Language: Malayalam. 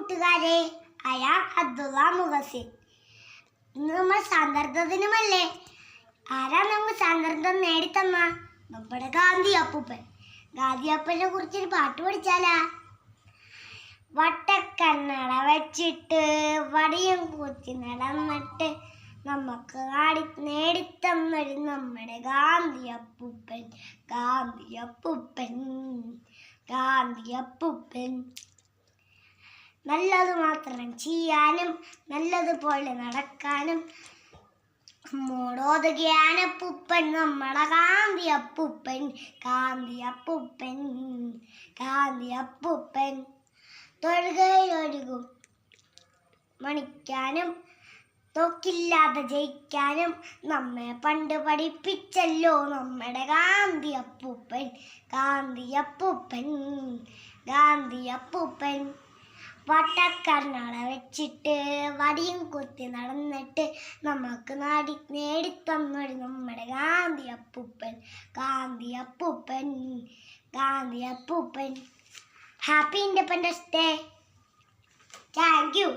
കൂട്ടുകാരെ, അയാൾ അബ്ദുള്ള മുഹസിൻ. ഇന്ന് നമ്മൾ സ്വാതന്ത്ര്യ ദിനമല്ലേ? ആരാ നമുക്ക് സ്വാതന്ത്ര്യം നേടിത്തന്ന? നമ്മുടെ ഗാന്ധി അപ്പൂപ്പൻ. ഗാന്ധി അപ്പനെ കുറിച്ചൊരു പാട്ട് പഠിച്ചാലാ? വട്ടക്കണ്ണട വെച്ചിട്ട് വടിയും കുത്തി നടന്നിട്ട് നമുക്ക് നേടിത്തന്നൊരു നമ്മുടെ ഗാന്ധി അപ്പൂപ്പൻ, ഗാന്ധി അപ്പൂപ്പൻ, ഗാന്ധി അപ്പൂപ്പൻ. നല്ലത് മാത്രം ചെയ്യാനും നല്ലതുപോലെ നടക്കാനും മോടോതുകയാണ് അപ്പൂപ്പൻ, നമ്മുടെ ഗാന്ധി അപ്പൂപ്പൻ, ഗാന്ധി അപ്പൂപ്പൻ, ഗാന്ധി അപ്പൂപ്പൻ. തൊഴുകയിലൊഴുകും മണിക്കാനും തോക്കില്ലാതെ ജയിക്കാനും നമ്മെ പണ്ട് പഠിപ്പിച്ചല്ലോ നമ്മുടെ ഗാന്ധി അപ്പൂപ്പൻ, ഗാന്ധി അപ്പൂപ്പൻ, ഗാന്ധി അപ്പൂപ്പൻ. വട്ടക്കണ്ണട വെച്ചിട്ട് വടിയും കുത്തി നടന്നിട്ട് നമുക്ക് നേടിത്തന്നൊരു നമ്മുടെ ഗാന്ധി അപ്പൂപ്പൻ, ഗാന്ധി അപ്പൂപ്പൻ, ഗാന്ധി അപ്പൂപ്പൻ. Happy independence day. Thank you.